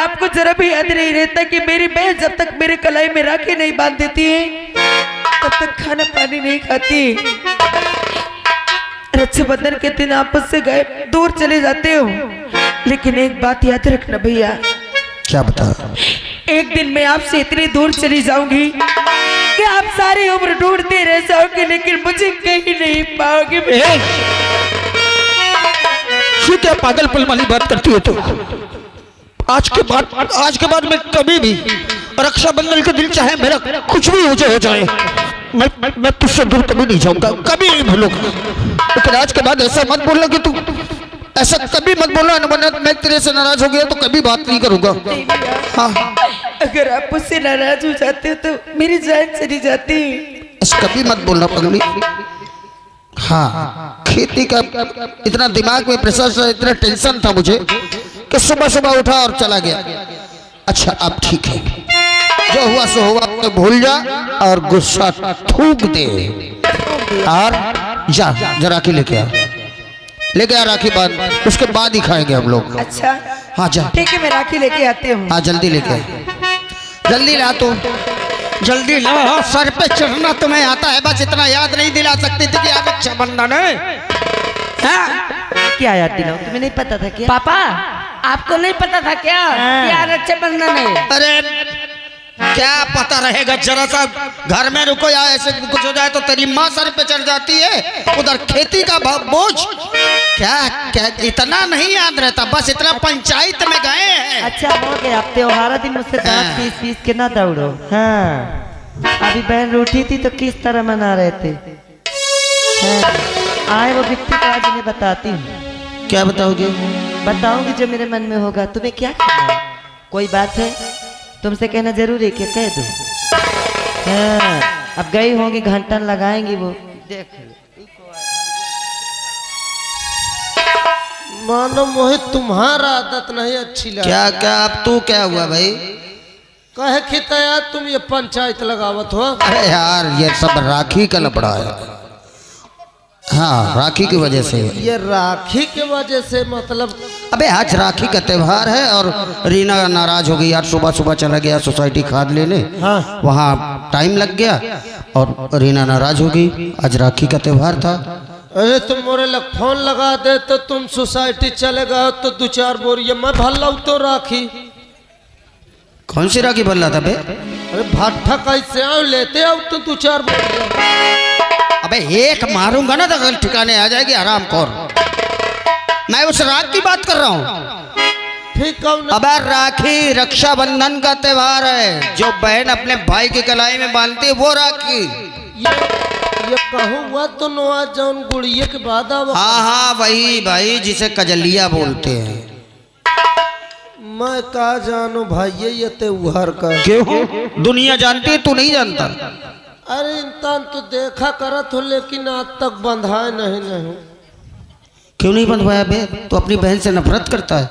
आपको जरा भी याद नहीं रहता कि मेरी बहन जब तक मेरे कलाई में राखी नहीं बांध देती है तब तक खाना पानी नहीं खाती। रक्षाबंधन के दिन आप मुझसे गए दूर चले जाते हो, लेकिन एक बात याद रखना भैया। क्या बता? एक दिन मैं आपसे इतनी दूर चली जाऊंगी कि आप सारी उम्र ढूंढते रह जाओगे, लेकिन मुझे कहीं नहीं पाओगे। ये क्या पागलपन वाली बात करती है तू? आज के बाद मैं कभी भी रक्षाबंधन के दिन चाहे मेरा कुछ भी हो जाए मैं तुझसे दूर कभी नहीं जाऊंगा, कभी नहीं भूलूंगा। लेकिन आज के बाद ऐसा मत बोलना कि तू ऐसा कभी मत बोलना, वरना मैं तेरे से नाराज हो गया तो कभी बात नहीं करूंगा। हाँ, अगर आप मुझसे नाराज हो जाते हो तो मेरी जान चली जाती। ऐसा कभी मत बोलना पगली। हाँ, खेती का इतना दिमाग में प्रेशर, इतना टेंशन था मुझे कि सुबह सुबह उठा और चला गया। अच्छा अब ठीक है, जो हुआ सो हुआ, तो भूल जा और गुस्सा थूक दे और जा राखी लेके आ राखी बांध, उसके बाद ही खाएंगे हम लोग। अच्छा हाँ जा, ठीक है, मैं राखी लेके आती हूँ। हाँ जल्दी लेके आ, जल्दी ला तू, जल्दी ला। सर पे चढ़ना तुम्हें आता है, बस इतना याद नहीं दिला सकती थी कि आज रक्षाबंधन है। क्या याद दिलाऊं, तुम्हें नहीं पता था क्या? पापा आपको नहीं पता था क्या क्या रक्षाबंधन है? अरे क्या पता रहेगा, जरा सा घर में रुको या ऐसे कुछ हो जाए तो तेरी माँ सर पे चढ़ जाती है, उधर खेती का बोझ। क्या इतना नहीं याद रहता, बस इतना पंचायत में गए हैं। अच्छा हो गया, आप त्योहारा दिन मुझसे दांत पीस के ना दौड़ो। हाँ, अभी बहन रूठी थी तो किस तरह मना रहे थे। हाँ, आए वो व्यक्ति को आज इन्हें बताती हूँ। क्या बताओगे? बताऊंगी जो मेरे मन में होगा। तुम्हें क्या करना है? कोई बात है तुमसे कहना जरूरी है, क्या कह दूं? हाँ, अब गई होंगी, घंटा लगाएंगी वो, देख मानो मोहित तुम्हारा आदत नहीं अच्छी लगी। क्या अब तू क्या हुआ भाई? कहे खिताया तुम ये पंचायत लगावत हो। अरे यार ये सब राखी का लपड़ा है। हाँ, राखी की वजह से। ये राखी की वजह से मतलब? अबे आज राखी का त्योहार है और रीना नाराज हो गई यार। सुबह सुबह चला गया सोसाइटी खाद लेने। हाँ। वहाँ टाइम लग गया और रीना नाराज हो गई। आज राखी का त्योहार था। अरे तुम मोरे लग फोन लगा दे तो तुम सोसाइटी चले गए तो 2-4 बोरिया मैं भर लाऊ तो राखी। कौन सी राखी भर रहा था बे? अरे भट्ठा कैसे आओ लेते आओ तो 2-4 बोरिया। अबे एक मारूंगा ना तो ठिकाने आ जाएगी आराम खोर। मैं उस राख की बात कर रहा हूँ। ठीक कौन? अबे राखी रक्षाबंधन का त्योहार है, जो बहन अपने भाई की कलाई में बांधती है वो राखी। ये कहूँ हुआ तो नवा जौन गुड़िया के बाद। हाँ वही भाई जिसे कजलिया बोलते हैं। मैं कहा जानू भाई ये त्योहार का। क्यों? दुनिया जानती है, तू नहीं जानता? अरे इंसान तो देखा करत हो लेकिन आज तक बंधाए नहीं। क्यों नहीं बंधवाया बे? तो अपनी बहन से नफरत करता है?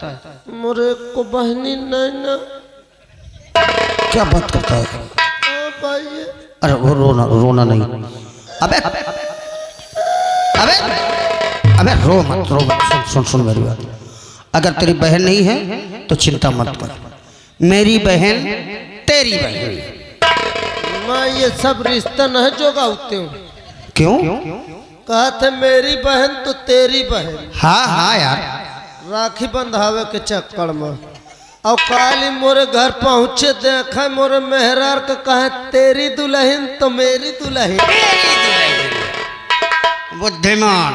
मोरे को बहनी नहीं ना। क्या बात करता है? भाई अरे वो रोना नहीं। अबे रो मत। सुन मेरी बात। अगर तेरी बहन नहीं है तो चिंता मत कर, मेरी बहन तेरी बहन। मैं ये सब रिश्ता नहीं जोगाते हूँ। क्यों? कहा थे मेरी बहन तो तेरी बहन। हाँ यार, राखी बंधावे के चक्कर में और काली मोरे घर पहुँचे देखा मोरे मेहरार का कहे तेरी दुल्हन तो मेरी दुल्हन। बुद्धिमान।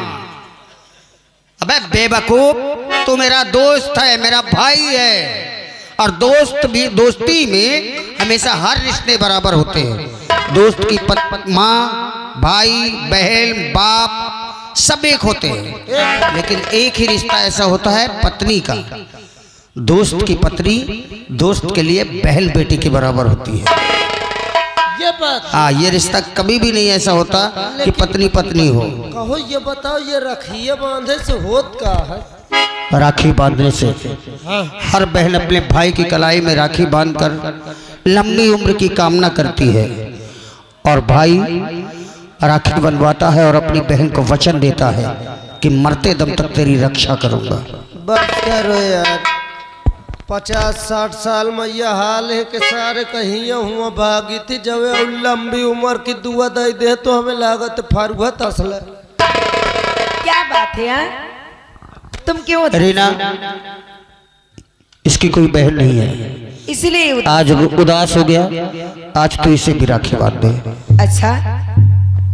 अबे बेवकूफ, तू मेरा दोस्त है, मेरा भाई है, और दोस्ती में हमेशा हर रिश्ते बराबर होते हैं। दोस्त की माँ, भाई, बहन, बाप सब एक होते हैं, लेकिन एक ही रिश्ता ऐसा होता है पत्नी का। दोस्त की पत्नी दोस्त के लिए बहन बेटी के बराबर होती है। ये बात। हाँ, ये रिश्ता कभी भी नहीं ऐसा होता कि पत्नी पत्नी हो। कहो ये बताओ, ये राखी बांधे से होत का है? राखी बांधने से हर बहन अपने भाई की कलाई में राखी बांधकर लंबी उम्र की कामना करती है, और भाई राखी बनवाता है और अपनी बहन को वचन देता है कि मरते दम तक तेरी रक्षा करूंगा। बस करो यार, 50-60 साल में यह हाल है कि सारे कहीं हुआ भागी थी जब लंबी उम्र की दुआ दे दे तो हमें लागत फारुआ तसला। क्या बात है यार, तुम क्यों रीना, इसकी कोई बहन नहीं है, इसलिए आज उदास हो गया। आज तो इसे भी राखी बांध दे। अच्छा,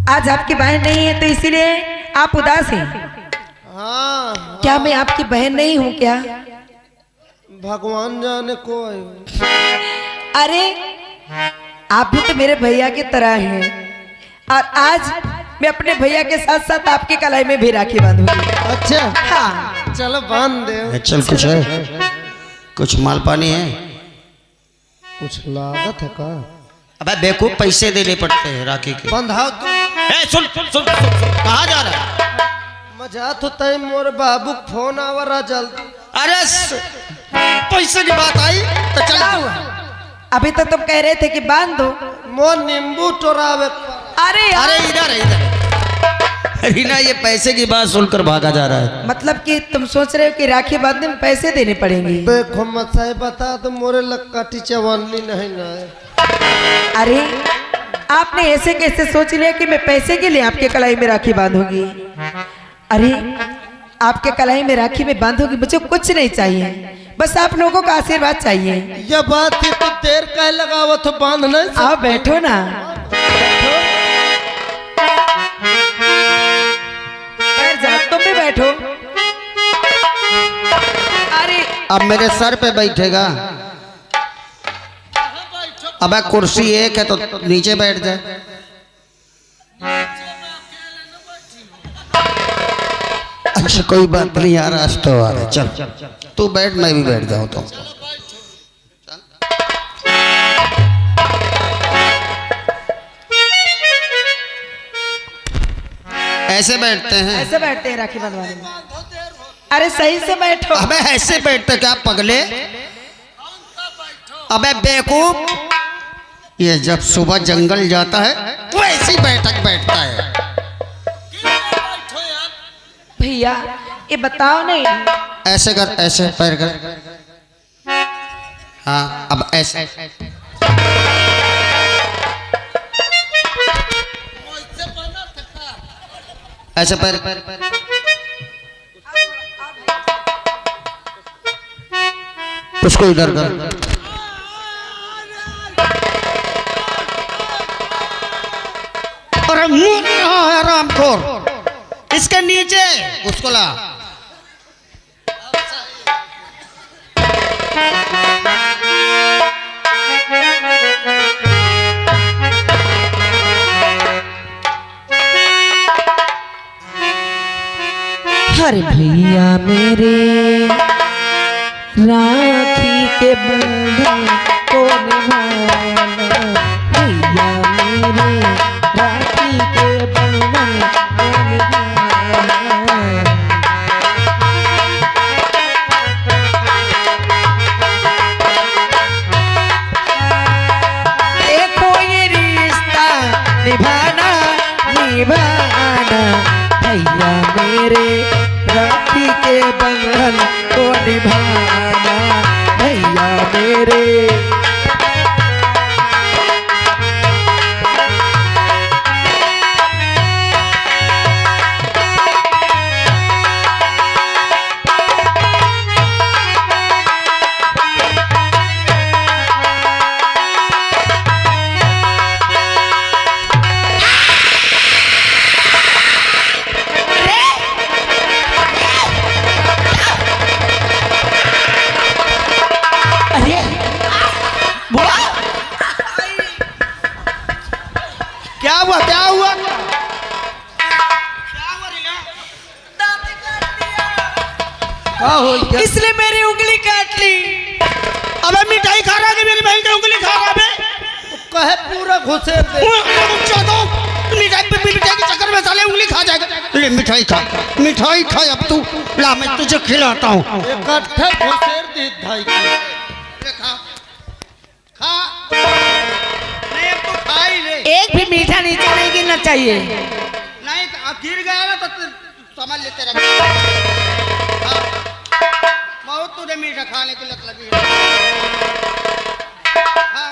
आज आपकी बहन नहीं है तो इसीलिए आप उदास हैं? हाँ, क्या मैं आपकी बहन नहीं हूँ क्या? भगवान जाने को है। अरे आप भी तो मेरे भैया की तरह हैं और आज मैं अपने भैया के साथ साथ आपके कलाई में भी राखी बांधूंगी। अच्छा हाँ, चलो बांध दे। चल, कुछ है, कुछ माल पानी है? कुछ लागत है का? अबे बेवकूफ, पैसे देने पड़ते हैं राखी के। बंधाओ तू। सुन सुन सुन, कहाँ जा रहा है? मजा तो तय मोर बाबू फोन आवा रहा जल्दी। अरे पैसे की बात आई तो चल। अभी तो तुम कह रहे थे कि बांध दो। मोर नींबू टोरावे। अरे यार, अरे इधर है, इधर। रीना, ये पैसे की बात सुनकर भागा जा रहा है। मतलब कि तुम सोच रहे हो कि राखी बांधने में पैसे देने पड़ेंगे? देखो मत सही बता तो मोरे लक्काटी चवन्नी नहीं ना है। अरे आपने ऐसे कैसे सोच लिया कि मैं पैसे के लिए आपके कलाई में राखी बांधूंगी? अरे आपके कलाई में राखी में बांधूंगी, मुझे कुछ नहीं चाहिए, बस आप लोगों का आशीर्वाद चाहिए। यह बात थी तो देर कह लगावा तो बांध नहीं। आओ बैठो ना, बैठो। बैठ जाओ, तुम भी बैठो। अरे अब मेरे सर पे बैठेगा? अबे कुर्सी एक है तो नीचे बैठ जाए। अच्छा कोई बात नहीं यार, आज तो आ रहा। चल तू बैठ, मैं भी बैठ जाऊँ तो। ऐसे बैठते हैं? ऐसे बैठते हैं राखी बांधवाने में? अरे सही से बैठो। अबे ऐसे बैठते क्या पगले? अबे बेवकूफ, ये जब सुबह जंगल जाता है वो ऐसी बैठक बैठता है। भैया ये बताओ नहीं। ऐसे कर, ऐसे पैर कर। हाँ अब ऐसे। ऐसे पैर। उसको इधर कर। अरे मुंह आरामखोर, इसके नीचे उसको ला। अरे भैया मेरे राखी के बंधन को निभाना, भैया मेरे राखी के बंधन को निभाना। देखो ये रिश्ता निभाना निभाना, भैया मेरे राखी के बंधन को निभाना, भैया मेरे। क्या हुआ, क्या हुआ? इसलिए मेरी उंगली काट ली। अबे मिठाई खा रहा है कि मेरी बहन की उंगली खा रहा है? कहे पूरा घुसे दे। मिठाई के चक्कर में साले उंगली खा जाएगा। ले मिठाई खा, मिठाई खा। अब तू ला, मैं तुझे खिलाता हूँ। इकट्ठे घुसेर दी धाई के। खा खा, नहीं अब तो खा ही ले। एक भी मीठा नीचे नहीं गिरना चाहिए। नहीं गिर गया ना तो समझ लेते रह। बहुत तुझे मीठा खाने की लत लगी है। हाँ?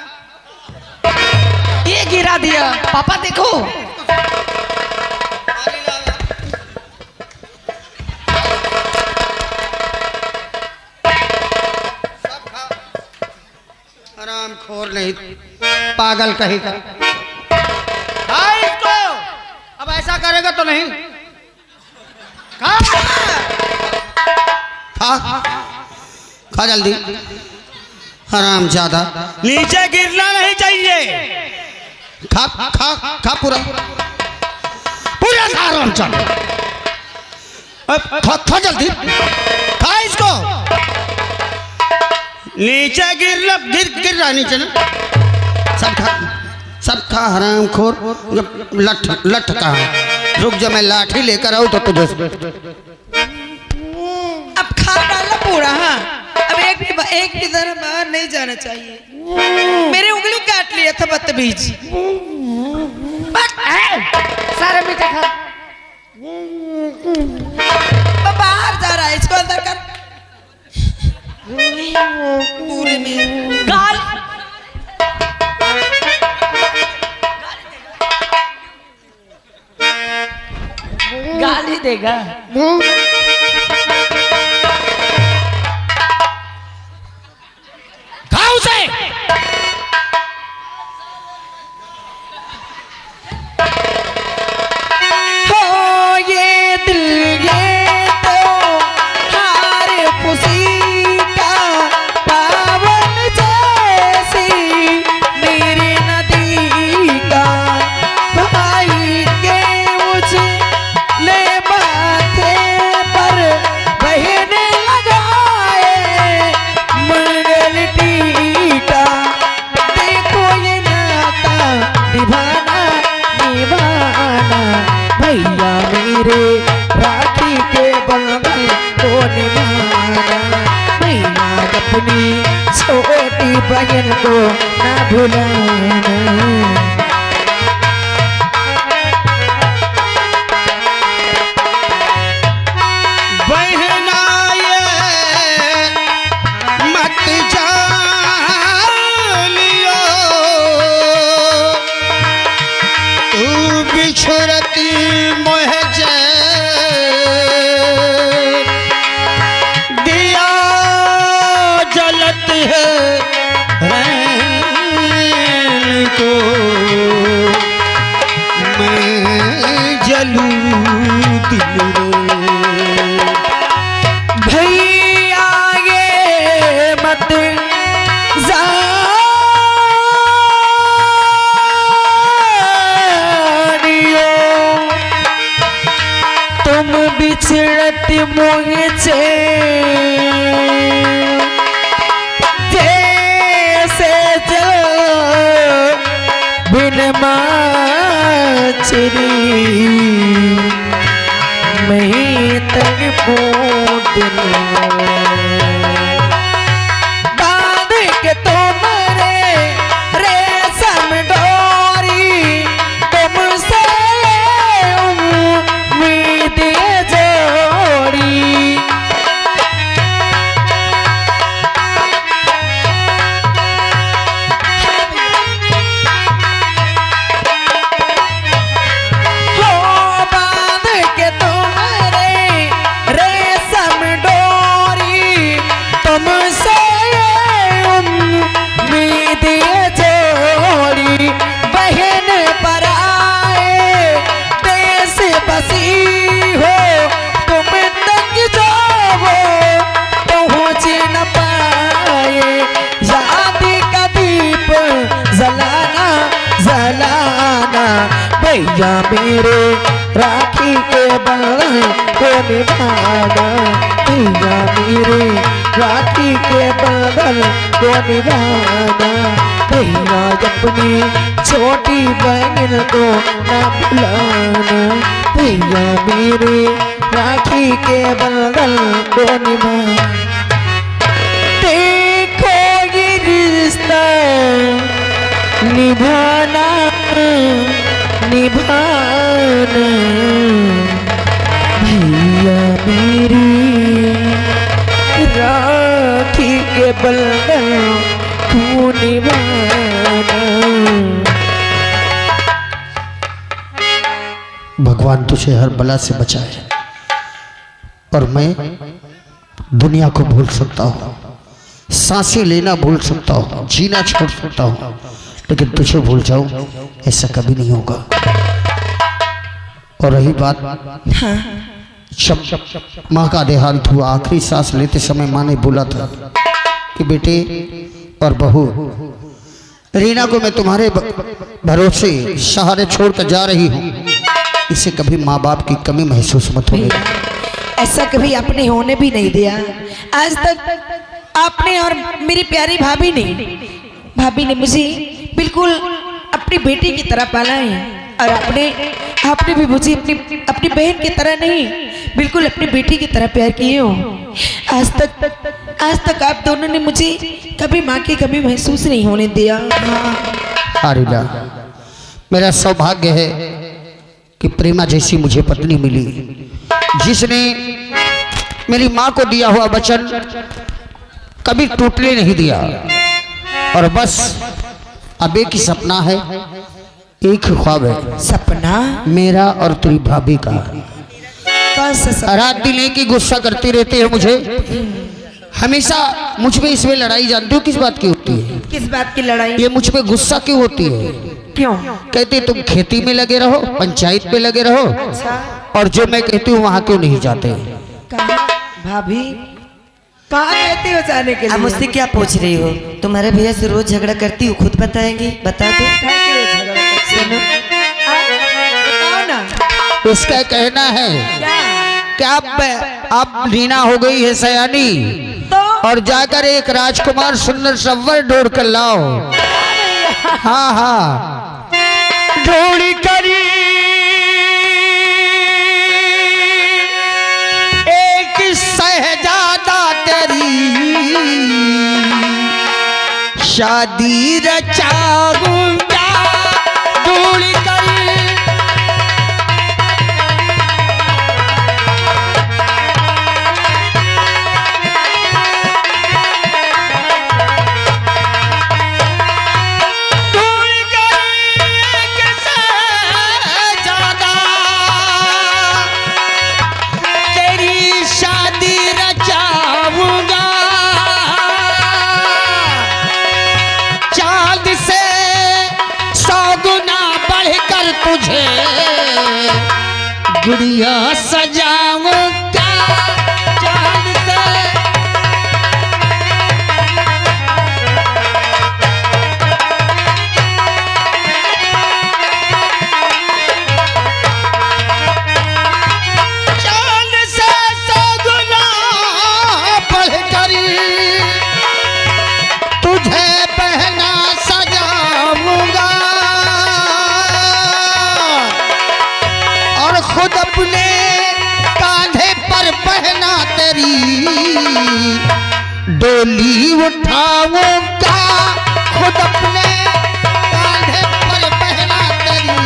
ये गिरा दिया पापा देखो। पानी लाओ। सब खा। आराम खोर नहीं पागल कहीं का। खा इसको। अब ऐसा करेगा तो नहीं। खा खा खा जल्दी। हराम ज्यादा नीचे गिरना नहीं चाहिए। खा खा खा पूरा पूरा आराम चल। खा खा जल्दी खा इसको। नीचे गिर रहा नीचे ना। सब खा हराम खोर। लठ कहाँ है? रुक जा मैं लाठी लेकर आऊँ तो तुझे। अब खा डाला पूरा। हाँ अब एक भी तरह बाहर नहीं जाना चाहिए। मेरी उंगली काट लिया था बदतमीज। सारा मीठा खा। बाहर जा रहा है इसको अंदर कर। पूरे में गाल गाली देगा। खा उसे। हो ये दिल ये तो हार खुशी का पावन जैसी मेरी नदी का भाई के उजले माथे पर बहने लगाए मंगल टीका। देखो ये नाता निभाना निभाना भैया मेरे राखी के बंधन को निभाना। भैया अपनी छोटी बहन को ना भुलाना। बहना ये मत जानियो तू बिछड़ती मोह जे दिया जलत है रैन को मैं जलूं दिल रे। भैया ये मत जानियो तुम बिछड़ती मुझसे जैसे जो बिन माचरी मैं तड़पो दिल बांध के तुम्हारे रेशम डोरी तुमसे उम्मीद जोड़ी। हो बांध के तुम्हारे रेशम डोरी तुमसे उम्मीद जोड़ी। बहन पर आए देश बसी हो तुम तक जो वो पहुँच न पाए। याद का दीप जलाना जलाना भैया मेरे राखी के बंधन को निभाना। भैया मेरे राखी के बंधन को निभाना। भैया अपनी छोटी बहन को न भुलाना। भैया मेरे राखी के बंधन को निभाना। देखो ये रिश्ता निभाना निभाना भैया मेरी राखी बलदल तू निभाना। भगवान तुझे हर बला से बचाए और मैं दुनिया को भूल सकता हूँ, सांसें लेना भूल सकता हूँ, जीना छोड़ सकता हूँ, लेकिन तुझे भूल जाऊं ऐसा कभी नहीं होगा। और रही बात, जब माँ का देहांत हुआ, आखिरी सांस लेते समय माँ ने बोला था कि बेटे और बहू रीना को मैं तुम्हारे भरोसे सहारे छोड़कर जा रही हूँ, इसे कभी माँ बाप की कमी महसूस मत होगी। ऐसा कभी आपने होने भी नहीं दिया आज तक। आपने और मेरी प्यारी भाभी ने मुझे बिल्कुल अपनी बेटी की तरह पाला है, और आपने भी मुझे अपनी बहन की तरह नहीं, बिल्कुल अपनी बेटी की तरह प्यार किए हो। आज तक आप दोनों ने मुझे कभी माँ की कमी महसूस नहीं होने दिया। हाँ रीना, मेरा सौभाग्य है कि प्रेमा जैसी मुझे पत्नी मिली, जिसने मेरी माँ को दिया हुआ वचन कभी टूटने नहीं दिया। और बस अब एक ही सपना है, एक ही ख्वाब है, सपना मेरा और तेरी भाभी का। कौन सा सपना? रात दिन एक ही गुस्सा करती रहती है मुझे, हमेशा मुझ पे इसमें लड़ाई। जानती हो किस बात की होती है? किस बात की लड़ाई? ये मुझ पे गुस्सा क्यों होती है? क्यों? कहते तुम खेती में लगे रहो, पंचायत में लगे रहो, अच्छा, और जो मैं कहती हूँ वहां क्यों नहीं जाते? भाभी कहाँ कहते हो जाने के लिए? अब मुझसे क्या पूछ रही हो? तुम्हारे भैया से रोज झगड़ा करती हो, खुद बताएंगी, बता दो। काहे के लिए झगड़ा करते हो? सुनो, बताओ ना। उसका कहना है क्या? कि अब रीना हो गई है सयानी, तो और जाकर एक राजकुमार सुंदर सवर ढूंढ कर लाओ। हाँ हाँ, ढूंढ करी एक शहजादा तेरी शादी रचाऊंगा, ढूंढ कर गुड़िया सजाऊंगा चांद से। चांद से सगुना बढ़कर तुझे पहना सजाऊंगा, और खुद अपने कांधे पर पहना तेरी डोली उठाऊंगा, खुद अपने कांधे पर पहना तेरी।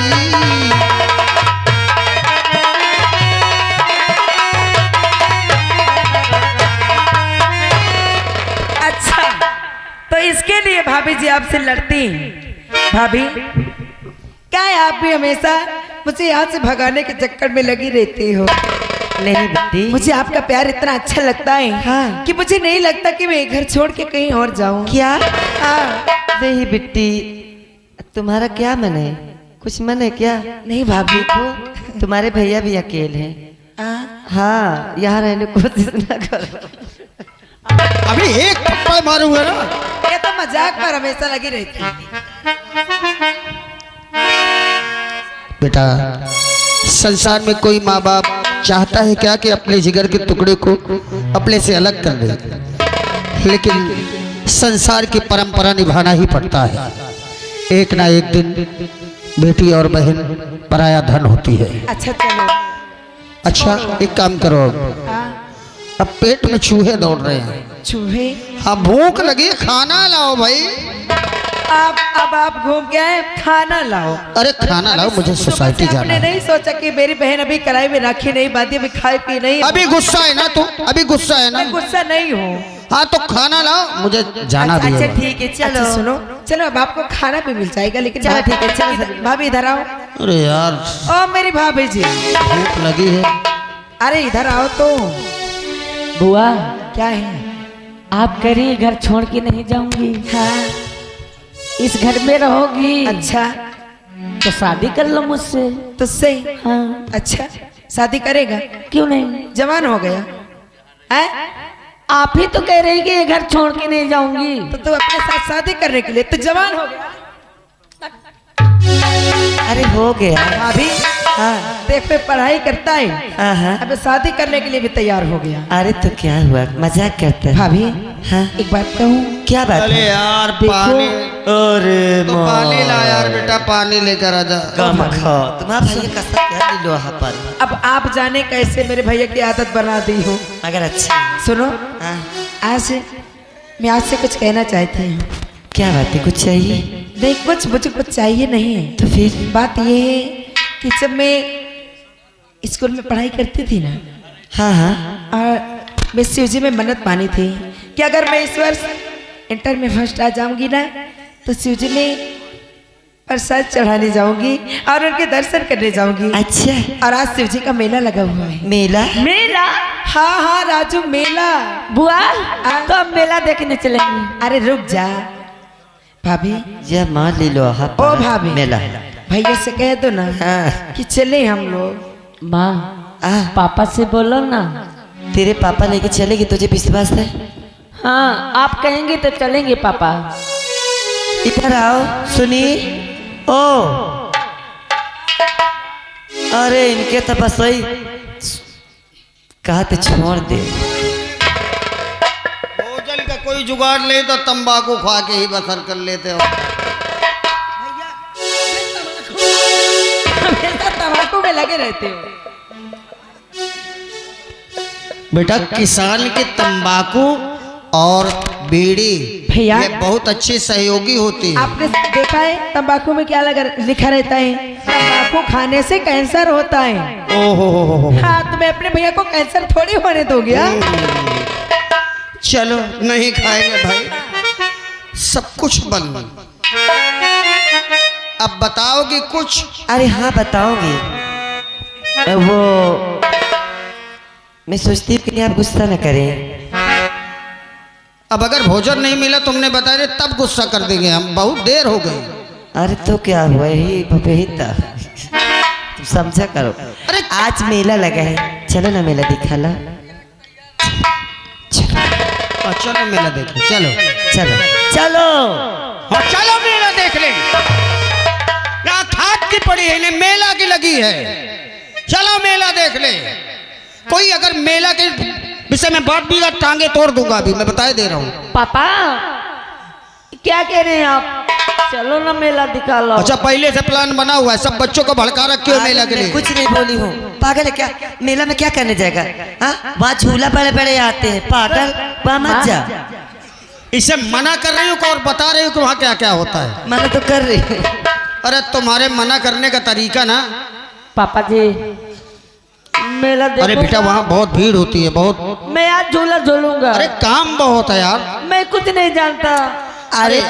अच्छा, तो इसके लिए भाभी जी आपसे लड़ती हैं। भाभी क्या है, आप भी हमेशा मुझे यहाँ से भगाने के चक्कर में लगी रहती हो? नहीं बेटी, मुझे आपका प्यार इतना अच्छा लगता है हाँ। कि मुझे नहीं लगता कि मैं घर छोड़ के कहीं और जाऊं। क्या? हाँ। नहीं बेटी, तुम्हारा क्या मन है? कुछ मन है क्या? नहीं भाभी को। तुम्हारे भैया भी अकेले हैं। हाँ, यहाँ रहने की कोशिश ना करो। अभी एक थप्पड़ मारूंगा ना। ये तो मजाक पर हमेशा लगी रहती है। बेटा, संसार में कोई माँ बाप चाहता है क्या कि अपने जिगर के टुकड़े को अपने से अलग कर दे, लेकिन संसार की परंपरा निभाना ही पड़ता है। एक ना एक दिन बेटी और बहन पराया धन होती है। अच्छा चलो। अच्छा, एक काम करो, अब पेट में चूहे दौड़ रहे हैं। चूहे? हाँ, भूख लगी, खाना लाओ भाई। अब आप घूम के आए, खाना लाओ। अरे खाना लाओ, मुझे सोसाइटी जाना आपने है। नहीं सोचा कि मेरी बहन अभी कढ़ाई में राखी नहीं बांधी, अभी खाई पी नहीं? अभी गुस्सा है ना तू? अभी गुस्सा है ना? मैं गुस्सा नहीं हूँ। हाँ तो खाना लाओ, मुझे जाना भी अच्छा है। ठीक है चलो। अच्छा सुनो, चलो अब आपको खाना भी मिल जाएगा, लेकिन चलो ठीक है, चलो इधर- भाभी इधर आओ। अरे यार ओ मेरी भाभी जी, भूख लगी है। अरे इधर आओ तो। बुआ, क्या है? आप करिए, घर छोड़ के नहीं जाऊंगी। हाँ इस घर में रहोगी अच्छा, तो शादी कर लो मुझसे। तुझसे? हाँ, अच्छा, शादी करेगा? क्यों नहीं? जवान हो गया है आप ही तो कह रहे हैं कि ये घर छोड़ के नहीं जाऊंगी। तो तू अपने साथ शादी करने के लिए तो जवान हो गया। अरे हो गया। भाभी हाँ देख पे पढ़ाई करता है, हाँ। अब शादी करने के लिए भी तैयार हो गया। अरे तो क्या हुआ, मजाक करते हैं। भाभी हाँ एक बात कहूँ? क्या बात अरे है? यार देखो। पानी, अरे तो पानी ला यार बेटा, पानी लेकर आ जा। कम खाओ, तुम्हारा भैया का सब क्या लो यहाँ पर। अब आप जाने कैसे मेरे भैया की आदत बना दी हूँ। मगर अच्छा। सुनो, हाँ आज मैं आपसे कुछ कहना चाहती हूँ। क्या बात है, कुछ चाहिए? नहीं कुछ, मुझे कुछ चाहिए नहीं है। तो फिर? बात ये है कि जब मैं स्कूल में पढ़ाई करती थी ना, हाँ हाँ और मैं शिव जी में मन्नत मानी थी कि अगर मैं इस वर्ष इंटर में फर्स्ट आ जाऊंगी ना, तो शिव जी में प्रसाद चढ़ाने जाऊंगी और उनके दर्शन करने जाऊंगी। अच्छा, और आज शिव जी का मेला लगा हुआ है। मेला? मेला? हाँ हाँ राजू, मेला। बुआ, तो अब मेला देखने चलेंगे। अरे रुक जा भाभी, ये मान ले लो यहाँ ओ पर भाभी, मेला। भैया से कह दो ना हाँ कि चले हम लोग। माँ, पापा से बोलो ना। तेरे पापा लेके चलेगी, तुझे विश्वास है? हाँ, आप कहेंगे तो चलेंगे पापा। इधर आओ, सुनी। ओ अरे इनके तो बस वही कहा तो छोड़ दे। भोजन का कोई जुगाड़ नहीं तो तंबाकू खा के ही बसर कर लेते हो। हमेशा तंबाकू में लगे रहते हो। बेटा किसान की तंबाकू और बीड़ी भैया, ये बहुत अच्छी सहयोगी होती है। आपने देखा है तंबाकू में क्या लगा लिखा रहता है? तंबाकू खाने से कैंसर होता है। ओहो, हाँ, तो मैं अपने भैया को कैंसर थोड़ी होने दोगे? चलो नहीं खाएंगे भाई, सब कुछ बंद। अब बताओगी कुछ? अरे हाँ बताओगी। वो मैं सोचती हूँ कि आप गुस्सा न करें। अब अगर भोजन नहीं मिला तुमने बताया तब गुस्सा कर देंगे हम, बहुत देर हो गई। अरे तो क्या हुआ, यही भपेहिता तुम समझा करो। अरे आज मेला लगा है, चलो ना मेला दिखा ला। चलो मेला देखो, चलो चलो चलो हाँ, चलो मेला देख ले। यहाँ खाद की पड़ी है, इन्हें मेला की लगी है। चलो मेला देख ले। कोई अगर मेला के विषय में बात भी टांगे तोड़ दूंगा, अभी मैं बताए दे रहा हूँ। पापा, क्या कह रहे हैं आप? चलो ना मेला दिखा लो। अच्छा पहले से प्लान बना हुआ है, सब बच्चों को भड़का रखे हो मेला के मैं लिए। कुछ नहीं बोली हूँ। पागल है क्या? मेला में क्या करने जाएगा? हाँ वहाँ झूला बड़े बड़े आते हैं, पागल वहाँ मत जा। इसे मना कर रही हूँ और बता रही हूँ कि वहाँ क्या क्या होता है। मना तो कर रही हूँ। अरे तुम्हारे मना करने का तरीका ना। पापा जी, मेला देखो। अरे बेटा वहाँ बहुत भीड़ होती है, बहुत। मैं आज झूला झूलूंगा। अरे काम बहुत है यार। मैं कुछ नहीं जानता। अरे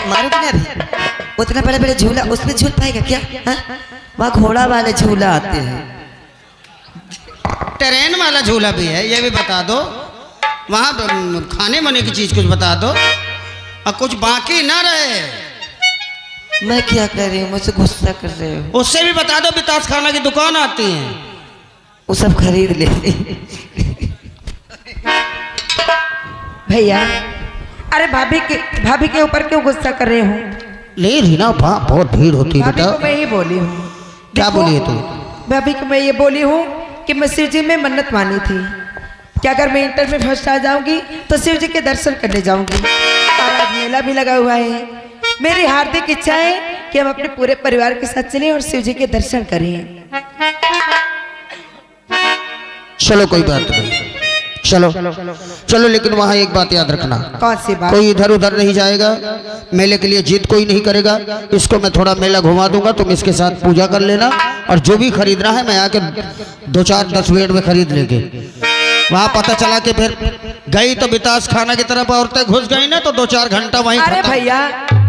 मारो कि नहीं, उतना बड़े बड़े झूला उसमें झूल पाएगा क्या? हाँ? वहाँ घोड़ा वाले झूला आते हैं। ट्रेन वाला झूला भी है, ये भी बता दो। वहाँ खाने वाने की चीज कुछ बता दो और कुछ बाकी ना रहे। मैं क्या कर रही हूँ, मुझसे गुस्सा कर रहे हो? उससे भी बता दो, बिताज खाना की दुकान आती है, वो सब खरीद ले। भैया, अरे भाभी के ऊपर क्यों गुस्सा कर रहे हो? ले रीना वहाँ बहुत भीड़ होती है भाभी बेटा। को मैं ही बोली हूँ। क्या देखो, बोली है तू? भाभी को मैं ये बोली हूँ कि मैं शिव जी में मन्नत मानी थी कि अगर मैं इंटर में फर्स्ट आ जाऊंगी तो शिव जी के दर्शन करने जाऊंगी। और आज मेला भी लगा हुआ है। मेरी हार्दिक इच्छा है कि हम अपने पूरे परिवार के साथ चलें और शिव जी के दर्शन करें। चलो कोई बात नहीं, चलो चलो, लेकिन वहाँ एक बात याद रखना। कौन सी बात? कोई इधर उधर नहीं जाएगा, मेले के लिए जिद कोई नहीं करेगा। इसको मैं थोड़ा मेला घुमा दूंगा, तुम इसके साथ पूजा कर लेना और जो भी खरीदना है मैं आके 2-4-10 मिनट में खरीद लेंगे। वहाँ पता चला कि फिर गई तो बितास खाना की तरफ औरतें घुस गई ना, तो 2-4 घंटा वहीं अरे खत्म। भैया